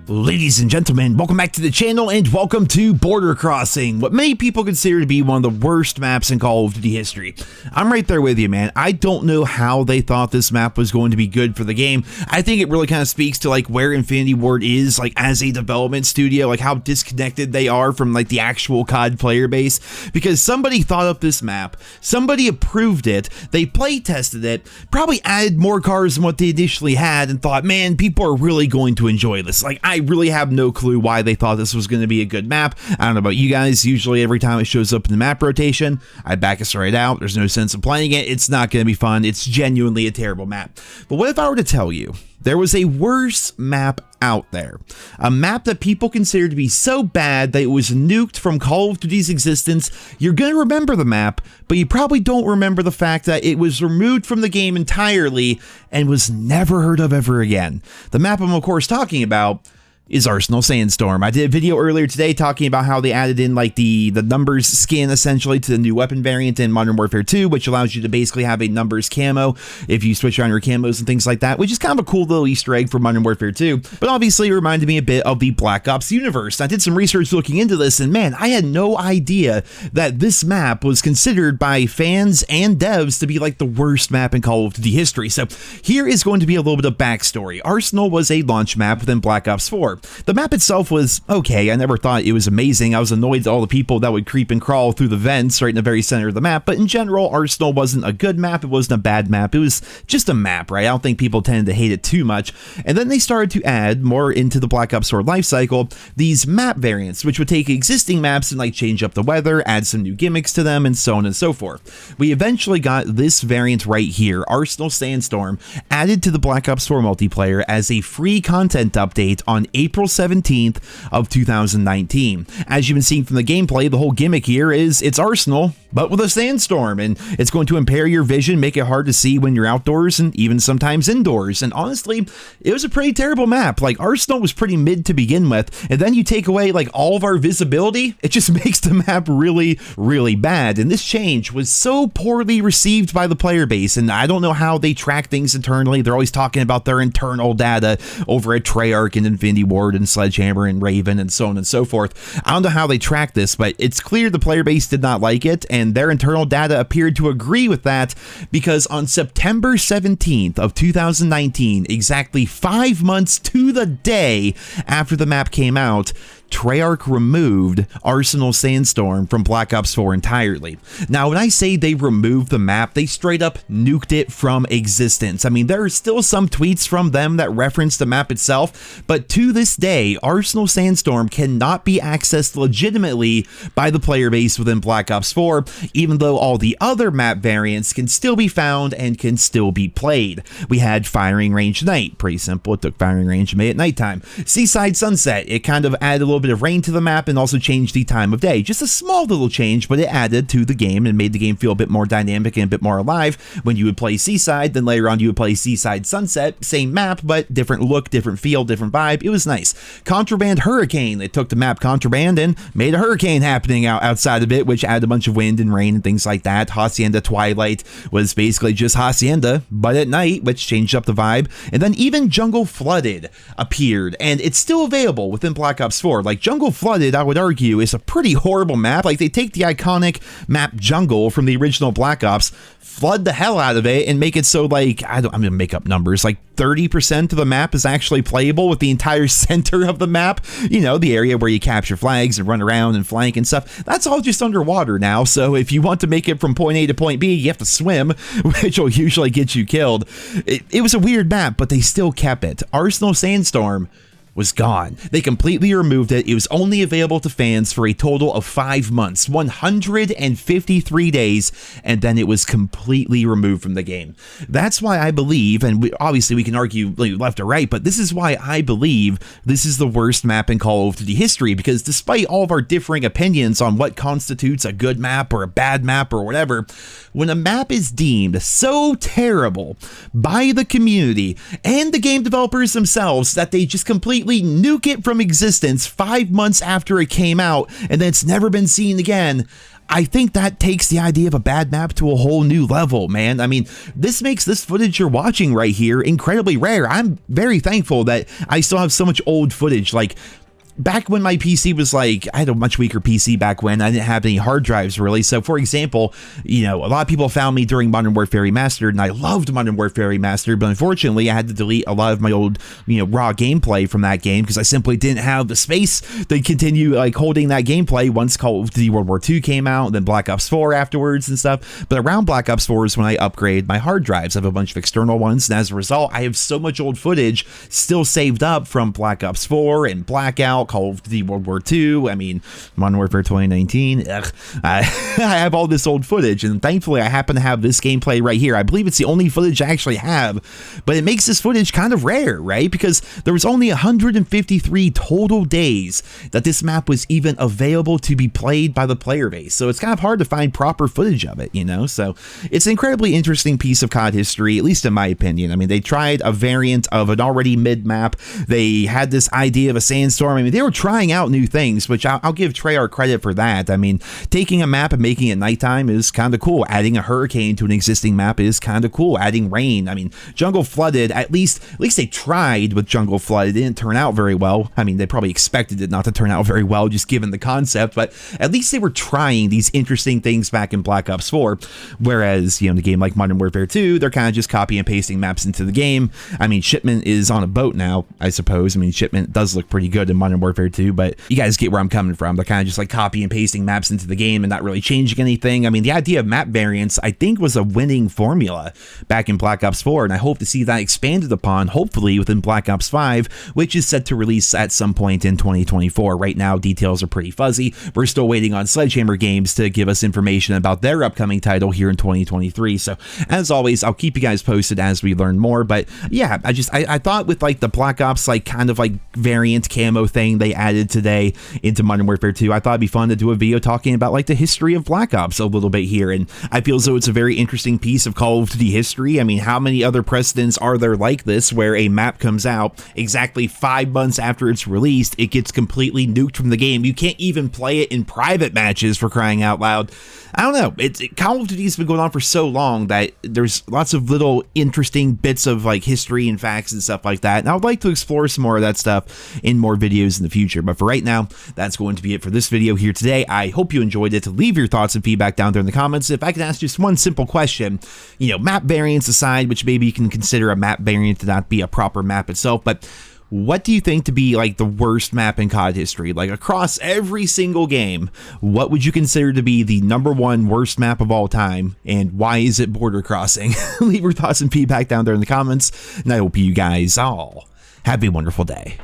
Ladies and gentlemen, welcome back to the channel and welcome to Border Crossing, what many people consider to be one of the worst maps in Call of Duty history. I'm right there with you, man. I don't know how they thought this map was going to be good for the game. I think it really kind of speaks to like where Infinity Ward is like as a development studio, like how disconnected they are from like the actual COD player base, because somebody thought up this map, somebody approved it, they play tested it, probably added more cars than what they initially had and thought, man, people are really going to enjoy this. Like, I really have no clue why they thought this was going to be a good map. I don't know about you guys. Usually every time it shows up in the map rotation, I back it right out. There's no sense of playing it. It's not going to be fun. It's genuinely a terrible map. But what if I were to tell you there was a worse map out there? A map that people consider to be so bad that it was nuked from Call of Duty's existence. You're going to remember the map, but you probably don't remember the fact that it was removed from the game entirely and was never heard of ever again. The map I'm of course talking about is Arsenal Sandstorm. I did a video earlier today talking about how they added in like the numbers skin essentially to the new weapon variant in Modern Warfare 2, which allows you to basically have a numbers camo if you switch around your camos and things like that, which is kind of a cool little Easter egg for Modern Warfare 2. But obviously it reminded me a bit of the Black Ops universe. I did some research looking into this, and man, I had no idea that this map was considered by fans and devs to be like the worst map in Call of Duty history. So here is going to be a little bit of backstory. Arsenal was a launch map within Black Ops 4. The map itself was okay. I never thought it was amazing. I was annoyed at all the people that would creep and crawl through the vents right in the very center of the map, but in general, Arsenal wasn't a good map. It wasn't a bad map. It was just a map, right? I don't think people tended to hate it too much. And then they started to add more into the Black Ops 4 lifecycle, these map variants, which would take existing maps and like change up the weather, add some new gimmicks to them, and so on and so forth. We eventually got this variant right here, Arsenal Sandstorm, added to the Black Ops 4 multiplayer as a free content update on April 17th of 2019. As you've been seeing from the gameplay, the whole gimmick here is it's Arsenal, but with a sandstorm, and it's going to impair your vision, make it hard to see when you're outdoors and even sometimes indoors. And honestly, it was a pretty terrible map. Like, Arsenal was pretty mid to begin with, and then you take away like all of our visibility, it just makes the map really, really bad. And this change was so poorly received by the player base, and I don't know how they track things internally. They're always talking about their internal data over at Treyarch and Infinity Ward and Sledgehammer and Raven and so on and so forth. I don't know how they track this, but it's clear the player base did not like it, and their internal data appeared to agree with that, because on September 17th of 2019, exactly 5 months to the day after the map came out, Treyarch removed Arsenal Sandstorm from Black Ops 4 entirely. Now, when I say they removed the map, they straight up nuked it from existence. I mean, there are still some tweets from them that reference the map itself, but to this day, Arsenal Sandstorm cannot be accessed legitimately by the player base within Black Ops 4, even though all the other map variants can still be found and can still be played. We had Firing Range Night, pretty simple, it took Firing Range and made it nighttime. Seaside Sunset, it kind of added a little bit of rain to the map and also changed the time of day. Just a small little change, but it added to the game and made the game feel a bit more dynamic and a bit more alive when you would play Seaside. Then later on you would play Seaside Sunset, same map, but different look, different feel, different vibe. It was nice. Contraband Hurricane, they took the map Contraband and made a hurricane happening outside of it, which added a bunch of wind and rain and things like that. Hacienda Twilight was basically just Hacienda, but at night, which changed up the vibe. And then even Jungle Flooded appeared, and it's still available within Black Ops 4. Like, Jungle Flooded, I would argue, is a pretty horrible map. Like, they take the iconic map Jungle from the original Black Ops, flood the hell out of it, and make it so, like, I'm gonna make up numbers, like 30% of the map is actually playable with the entire center of the map. You know, the area where you capture flags and run around and flank and stuff. That's all just underwater now, so if you want to make it from point A to point B, you have to swim, which will usually get you killed. It was a weird map, but they still kept it. Arsenal Sandstorm was gone. They completely removed it. It was only available to fans for a total of 5 months, 153 days, and then it was completely removed from the game. That's why I believe, and obviously we can argue left or right, but this is why I believe this is the worst map in Call of Duty history, because despite all of our differing opinions on what constitutes a good map or a bad map or whatever, when a map is deemed so terrible by the community and the game developers themselves that they just completely nuke it from existence 5 months after it came out and then it's never been seen again, I think that takes the idea of a bad map to a whole new level, man. I mean, this makes this footage you're watching right here incredibly rare. I'm very thankful that I still have so much old footage. Like, back when my PC was like, I had a much weaker PC back when. I didn't have any hard drives really. So for example, you know, a lot of people found me during Modern Warfare Remastered, and I loved Modern Warfare Remastered, but unfortunately I had to delete a lot of my old, you know, raw gameplay from that game because I simply didn't have the space to continue like holding that gameplay once Call of Duty World War II came out, and then Black Ops 4 afterwards and stuff. But around Black Ops 4 is when I upgrade my hard drives. I have a bunch of external ones, and as a result, I have so much old footage still saved up from Black Ops 4 and Blackout, Call of Duty World War II, I mean, Modern Warfare 2019, I have all this old footage, and thankfully I happen to have this gameplay right here. I believe it's the only footage I actually have, but it makes this footage kind of rare, right? Because there was only 153 total days that this map was even available to be played by the player base, so it's kind of hard to find proper footage of it, you know? So it's an incredibly interesting piece of COD history, at least in my opinion. I mean, they tried a variant of an already mid map. They had this idea of a Sandstorm. I mean, they were trying out new things, which I'll give Treyarch credit for that. I mean, taking a map and making it nighttime is kind of cool. Adding a hurricane to an existing map is kind of cool. Adding rain. I mean, Jungle Flooded, at least they tried with Jungle Flood. It didn't turn out very well. I mean, they probably expected it not to turn out very well, just given the concept, but at least they were trying these interesting things back in Black Ops 4, whereas, you know, in a game like Modern Warfare 2, they're kind of just copy and pasting maps into the game. I mean, Shipment is on a boat now, I suppose. I mean, Shipment does look pretty good in Modern Warfare 2, but you guys get where I'm coming from. They're kind of just like copy and pasting maps into the game and not really changing anything. I mean, the idea of map variants, I think, was a winning formula back in Black Ops 4, and I hope to see that expanded upon, hopefully, within Black Ops 5, which is set to release at some point in 2024. Right now, details are pretty fuzzy. We're still waiting on Sledgehammer Games to give us information about their upcoming title here in 2023. So, as always, I'll keep you guys posted as we learn more. But yeah, I thought with like the Black Ops like kind of like variant camo thing they added today into Modern Warfare 2, I thought it'd be fun to do a video talking about like the history of Black Ops a little bit here, and I feel as though it's a very interesting piece of Call of Duty history. I mean, how many other precedents are there like this, where a map comes out exactly 5 months after it's released, it gets completely nuked from the game, you can't even play it in private matches, for crying out loud. I don't know, Call of Duty's been going on for so long that there's lots of little interesting bits of like history and facts and stuff like that, and I would like to explore some more of that stuff in more videos in the future. But for right now, that's going to be it for this video here today. I hope you enjoyed it. Leave your thoughts and feedback down there in the comments. If I could ask just one simple question, you know, map variants aside, which maybe you can consider a map variant to not be a proper map itself, but what do you think to be like the worst map in COD history? Like across every single game, what would you consider to be the #1 worst map of all time, and why is it Border Crossing? Leave your thoughts and feedback down there in the comments, and I hope you guys all have a wonderful day.